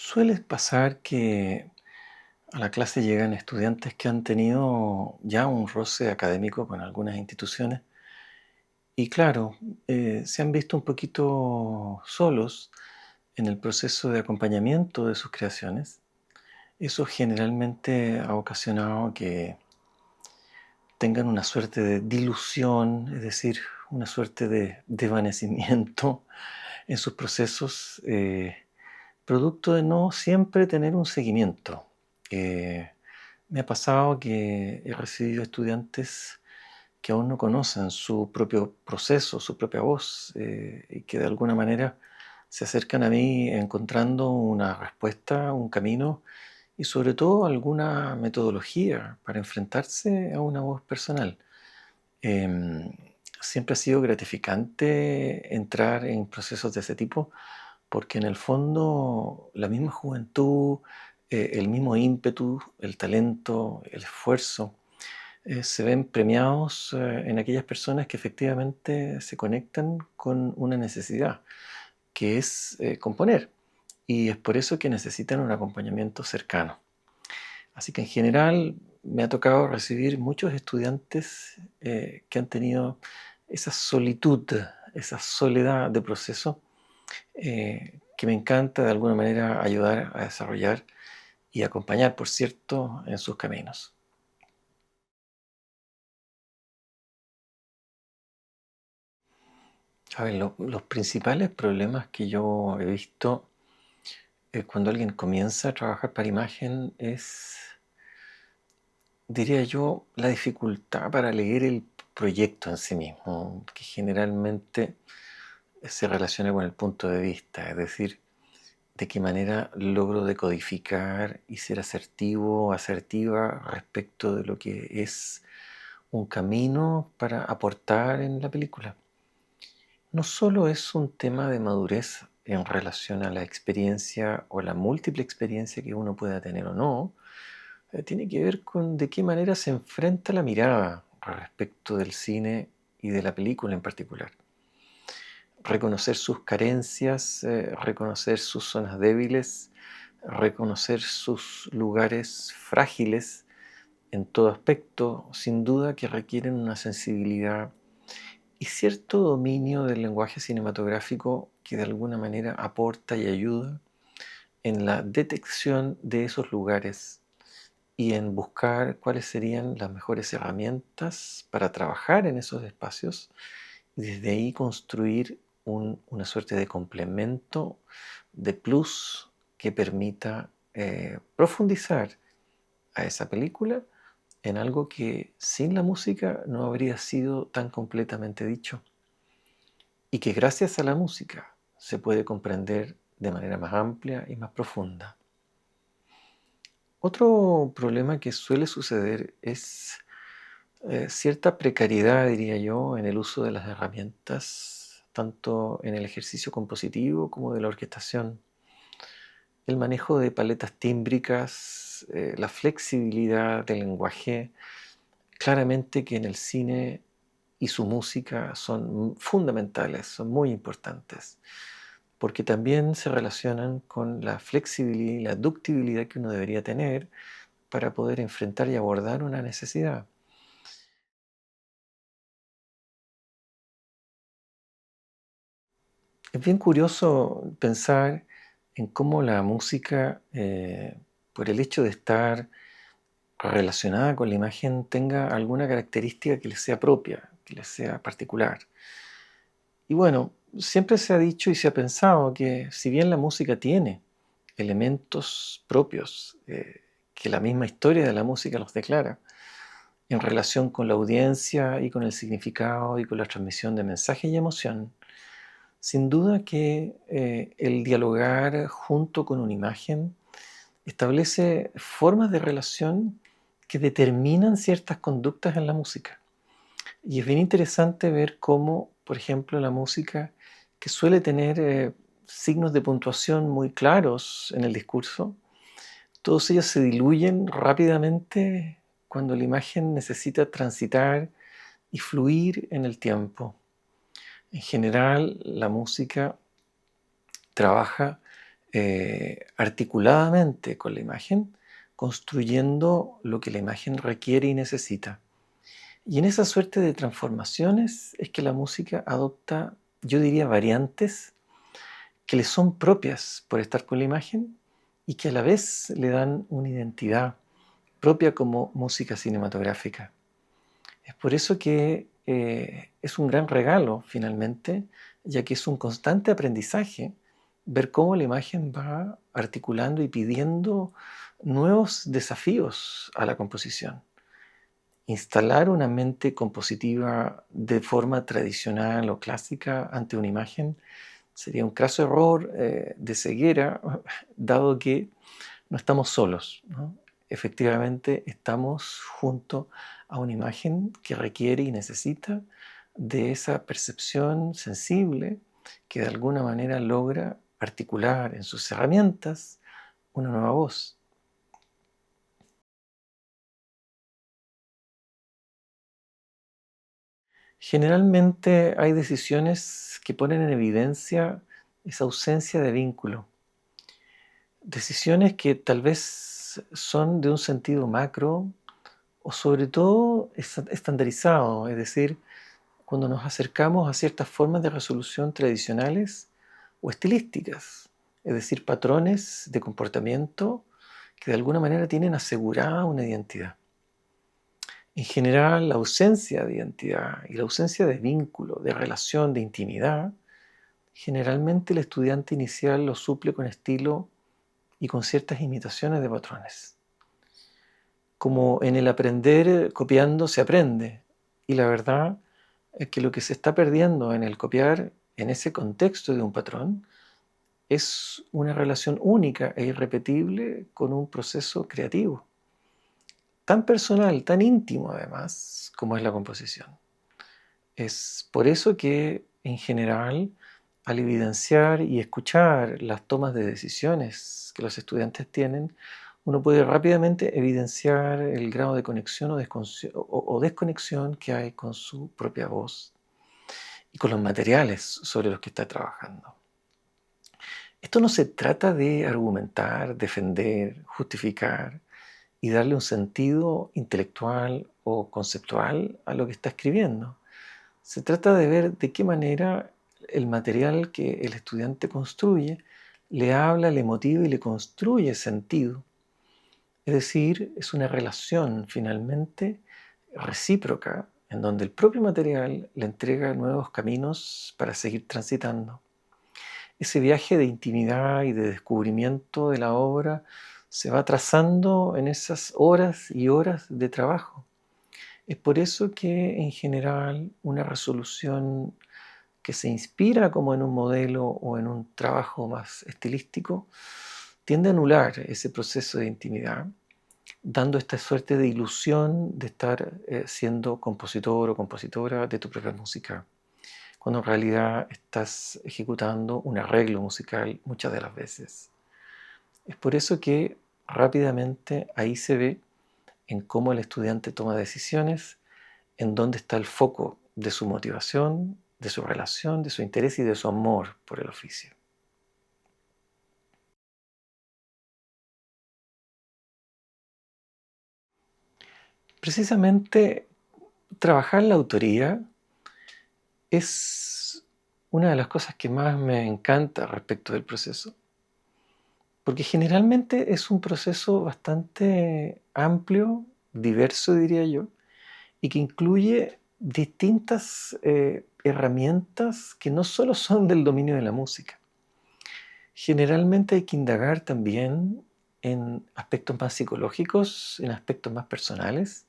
Suele pasar que a la clase llegan estudiantes que han tenido ya un roce académico con algunas instituciones y claro, se han visto un poquito solos en el proceso de acompañamiento de sus creaciones. Eso generalmente ha ocasionado que tengan una suerte de dilución, es decir, una suerte de desvanecimiento en sus procesos, producto de no siempre tener un seguimiento. Eh, Me ha pasado que he recibido estudiantes que aún no conocen su propio proceso, su propia voz, y que de alguna manera se acercan a mí encontrando una respuesta, un camino y sobre todo alguna metodología para enfrentarse a una voz personal. Em, Siempre ha sido gratificante entrar en procesos de ese tipo porque en el fondo la misma juventud, el mismo ímpetu, el talento, el esfuerzo, se ven premiados en aquellas personas que efectivamente se conectan con una necesidad, que es componer. Y es por eso que necesitan un acompañamiento cercano. Así que en general me ha tocado recibir muchos estudiantes que han tenido esa solitud, esa soledad de proceso que me encanta de alguna manera ayudar a desarrollar y acompañar, por cierto, en sus caminos. A ver, los principales problemas que yo he visto cuando alguien comienza a trabajar para imagen es, diría yo, la dificultad para leer el proyecto en sí mismo, que generalmente se relaciona con el punto de vista, es decir, de qué manera logro decodificar y ser asertivo o asertiva respecto de lo que es un camino para aportar en la película. No solo es un tema de madurez en relación a la experiencia o la múltiple experiencia que uno pueda tener o no, tiene que ver con de qué manera se enfrenta la mirada respecto del cine y de la película en particular. Reconocer sus carencias, reconocer sus zonas débiles, reconocer sus lugares frágiles en todo aspecto, sin duda que requieren una sensibilidad y cierto dominio del lenguaje cinematográfico que de alguna manera aporta y ayuda en la detección de esos lugares y en buscar cuáles serían las mejores herramientas para trabajar en esos espacios y desde ahí construir una suerte de complemento, de plus que permita profundizar a esa película en algo que sin la música no habría sido tan completamente dicho y que gracias a la música se puede comprender de manera más amplia y más profunda. Otro problema que suele suceder es cierta precariedad, diría yo, en el uso de las herramientas, tanto en el ejercicio compositivo como de la orquestación. El manejo de paletas tímbricas, la flexibilidad del lenguaje, claramente que en el cine y su música son fundamentales, son muy importantes, porque también se relacionan con la flexibilidad y la ductibilidad que uno debería tener para poder enfrentar y abordar una necesidad. Es bien curioso pensar en cómo la música, por el hecho de estar relacionada con la imagen, tenga alguna característica que le sea propia, que le sea particular. Y bueno, siempre se ha dicho y se ha pensado que si bien la música tiene elementos propios, que la misma historia de la música los declara, en relación con la audiencia y con el significado y con la transmisión de mensaje y emoción, sin duda que el dialogar junto con una imagen establece formas de relación que determinan ciertas conductas en la música. Y es bien interesante ver cómo, por ejemplo, la música, que suele tener signos de puntuación muy claros en el discurso, todos ellos se diluyen rápidamente cuando la imagen necesita transitar y fluir en el tiempo. En general, la música trabaja articuladamente con la imagen, construyendo lo que la imagen requiere y necesita. Y en esa suerte de transformaciones es que la música adopta, yo diría, variantes que le son propias por estar con la imagen y que a la vez le dan una identidad propia como música cinematográfica. Es por eso que es un gran regalo finalmente, ya que es un constante aprendizaje ver cómo la imagen va articulando y pidiendo nuevos desafíos a la composición. Instalar una mente compositiva de forma tradicional o clásica ante una imagen sería un craso error de ceguera, dado que no estamos solos, ¿no? Efectivamente, estamos junto a una imagen que requiere y necesita de esa percepción sensible que de alguna manera logra articular en sus herramientas una nueva voz. Generalmente hay decisiones que ponen en evidencia esa ausencia de vínculo. Decisiones que tal vez son de un sentido macro o sobre todo estandarizado, es decir, cuando nos acercamos a ciertas formas de resolución tradicionales o estilísticas, es decir, patrones de comportamiento que de alguna manera tienen asegurada una identidad. En general, la ausencia de identidad y la ausencia de vínculo, de relación, de intimidad, generalmente el estudiante inicial lo suple con estilo y con ciertas imitaciones de patrones. Como en el aprender copiando se aprende. Y la verdad es que lo que se está perdiendo en el copiar en ese contexto de un patrón es una relación única e irrepetible con un proceso creativo, tan personal, tan íntimo además, como es la composición. Es por eso que en general, al evidenciar y escuchar las tomas de decisiones que los estudiantes tienen, uno puede rápidamente evidenciar el grado de conexión o desconexión que hay con su propia voz y con los materiales sobre los que está trabajando. Esto no se trata de argumentar, defender, justificar y darle un sentido intelectual o conceptual a lo que está escribiendo. Se trata de ver de qué manera el material que el estudiante construye le habla, le motiva y le construye sentido. Es decir, es una relación finalmente recíproca en donde el propio material le entrega nuevos caminos para seguir transitando. Ese viaje de intimidad y de descubrimiento de la obra se va trazando en esas horas y horas de trabajo. Es por eso que en general una resolución que se inspira como en un modelo o en un trabajo más estilístico tiende a anular ese proceso de intimidad, dando esta suerte de ilusión de estar siendo compositor o compositora de tu propia música, cuando en realidad estás ejecutando un arreglo musical muchas de las veces. Es por eso que rápidamente ahí se ve en cómo el estudiante toma decisiones, en dónde está el foco de su motivación, de su relación, de su interés y de su amor por el oficio. Precisamente trabajar la autoría es una de las cosas que más me encanta respecto del proceso, porque generalmente es un proceso bastante amplio, diverso diría yo, y que incluye distintas herramientas que no solo son del dominio de la música. Generalmente hay que indagar también en aspectos más psicológicos, en aspectos más personales,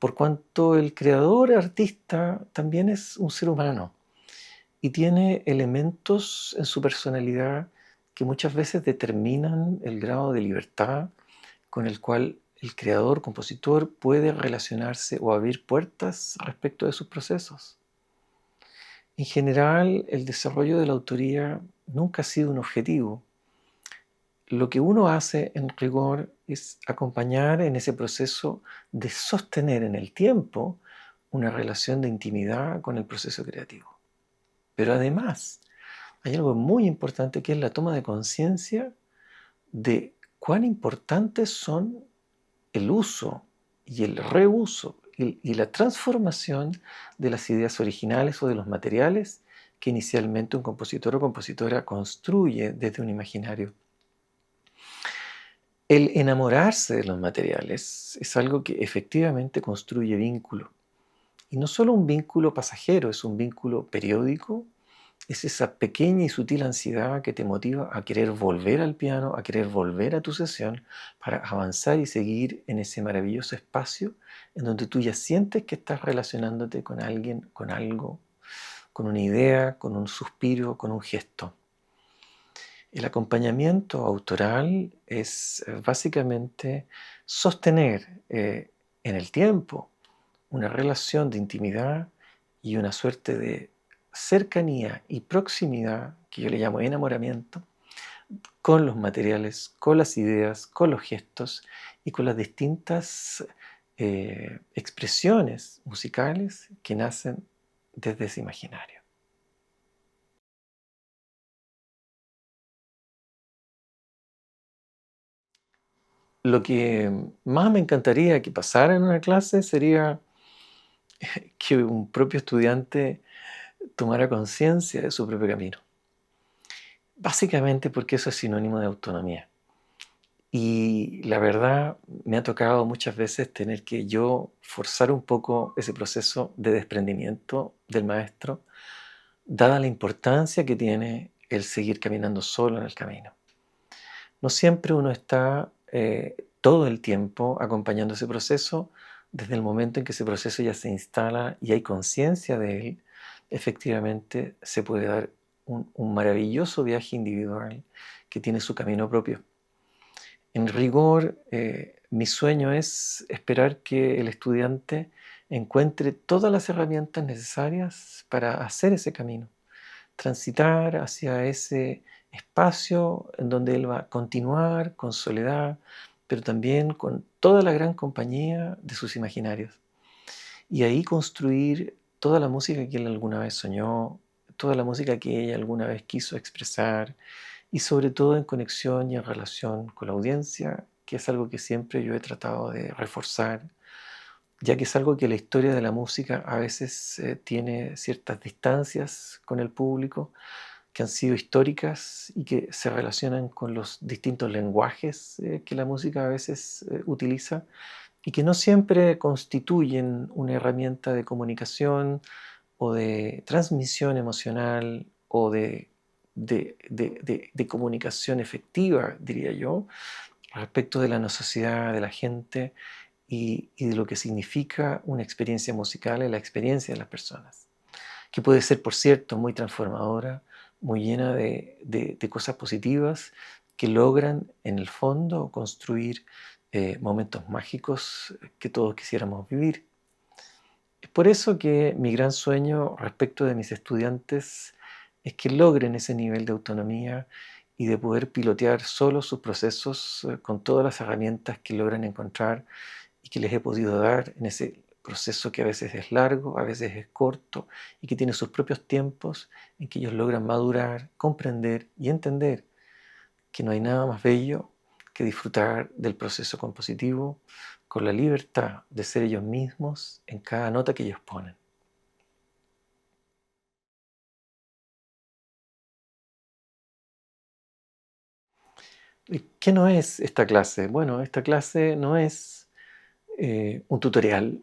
por cuanto el creador, artista, también es un ser humano y tiene elementos en su personalidad que muchas veces determinan el grado de libertad con el cual el creador, compositor, puede relacionarse o abrir puertas respecto de sus procesos. En general, el desarrollo de la autoría nunca ha sido un objetivo. Lo que uno hace en rigor es acompañar en ese proceso de sostener en el tiempo una relación de intimidad con el proceso creativo. Pero además, hay algo muy importante que es la toma de conciencia de cuán importantes son el uso y el reuso y la transformación de las ideas originales o de los materiales que inicialmente un compositor o compositora construye desde un imaginario. El enamorarse de los materiales es algo que efectivamente construye vínculo. Y no solo un vínculo pasajero, es un vínculo periódico. Es esa pequeña y sutil ansiedad que te motiva a querer volver al piano, a querer volver a tu sesión para avanzar y seguir en ese maravilloso espacio en donde tú ya sientes que estás relacionándote con alguien, con algo, con una idea, con un suspiro, con un gesto. El acompañamiento autoral es básicamente sostener en el tiempo una relación de intimidad y una suerte de cercanía y proximidad, que yo le llamo enamoramiento, con los materiales, con las ideas, con los gestos y con las distintas expresiones musicales que nacen desde ese imaginario. Lo que más me encantaría que pasara en una clase sería que un propio estudiante tomara conciencia de su propio camino. Básicamente porque eso es sinónimo de autonomía. Y la verdad, me ha tocado muchas veces tener que yo forzar un poco ese proceso de desprendimiento del maestro, dada la importancia que tiene el seguir caminando solo en el camino. No siempre uno está todo el tiempo acompañando ese proceso. Desde el momento en que ese proceso ya se instala y hay conciencia de él, efectivamente se puede dar un maravilloso viaje individual que tiene su camino propio. En rigor, mi sueño es esperar que el estudiante encuentre todas las herramientas necesarias para hacer ese camino, transitar hacia ese espacio en donde él va a continuar con soledad, pero también con toda la gran compañía de sus imaginarios. Y ahí construir toda la música que él alguna vez soñó, toda la música que ella alguna vez quiso expresar, y sobre todo en conexión y en relación con la audiencia, que es algo que siempre yo he tratado de reforzar, ya que es algo que la historia de la música a veces tiene ciertas distancias con el público, que han sido históricas y que se relacionan con los distintos lenguajes que la música a veces utiliza y que no siempre constituyen una herramienta de comunicación o de transmisión emocional o de comunicación efectiva, diría yo, respecto de la necesidad de la gente y de lo que significa una experiencia musical en la experiencia de las personas, que puede ser, por cierto, muy transformadora, muy llena de cosas positivas que logran en el fondo construir momentos mágicos que todos quisiéramos vivir. Es por eso que mi gran sueño respecto de mis estudiantes es que logren ese nivel de autonomía y de poder pilotear solo sus procesos con todas las herramientas que logran encontrar y que les he podido dar en ese proceso que a veces es largo, a veces es corto y que tiene sus propios tiempos en que ellos logran madurar, comprender y entender que no hay nada más bello que disfrutar del proceso compositivo con la libertad de ser ellos mismos en cada nota que ellos ponen. ¿Y qué no es esta clase? Bueno, esta clase no es un tutorial,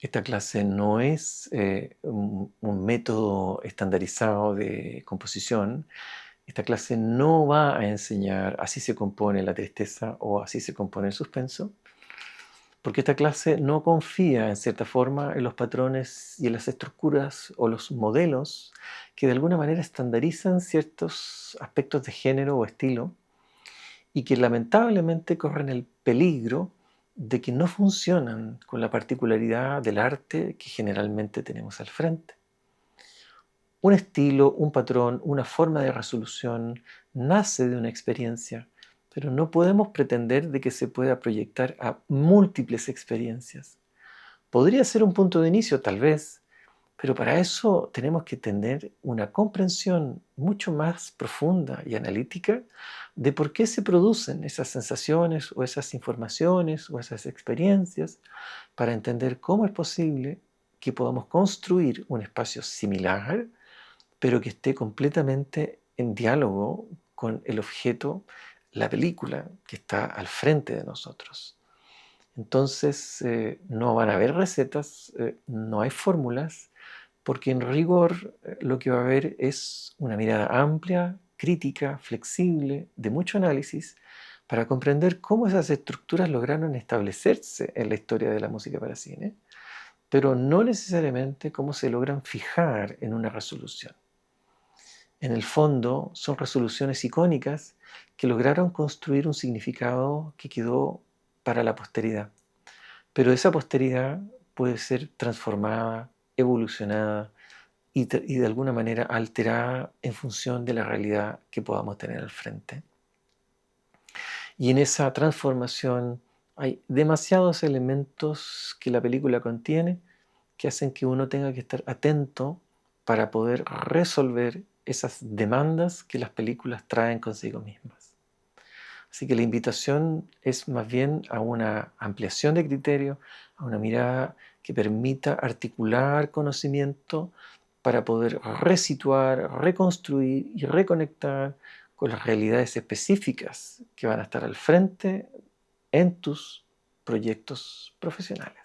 esta clase no es un método estandarizado de composición, esta clase no va a enseñar así se compone la tristeza o así se compone el suspenso, porque esta clase no confía en cierta forma en los patrones y en las estructuras o los modelos que de alguna manera estandarizan ciertos aspectos de género o estilo y que lamentablemente corren el peligro de que no funcionan con la particularidad del arte que generalmente tenemos al frente. Un estilo, un patrón, una forma de resolución nace de una experiencia, pero no podemos pretender de que se pueda proyectar a múltiples experiencias. Podría ser un punto de inicio, tal vez, Pero para eso tenemos que tener una comprensión mucho más profunda y analítica de por qué se producen esas sensaciones o esas informaciones o esas experiencias, para entender cómo es posible que podamos construir un espacio similar, pero que esté completamente en diálogo con el objeto, la película que está al frente de nosotros. Entonces, no van a haber recetas, no hay fórmulas, porque en rigor lo que va a haber es una mirada amplia, crítica, flexible, de mucho análisis, para comprender cómo esas estructuras lograron establecerse en la historia de la música para cine, pero no necesariamente cómo se logran fijar en una resolución. En el fondo, son resoluciones icónicas que lograron construir un significado que quedó para la posteridad. Pero esa posteridad puede ser transformada, evolucionada y de alguna manera alterada en función de la realidad que podamos tener al frente. Y en esa transformación hay demasiados elementos que la película contiene que hacen que uno tenga que estar atento para poder resolver esas demandas que las películas traen consigo mismas. Así que la invitación es más bien a una ampliación de criterio, a una mirada que permita articular conocimiento para poder resituar, reconstruir y reconectar con las realidades específicas que van a estar al frente en tus proyectos profesionales.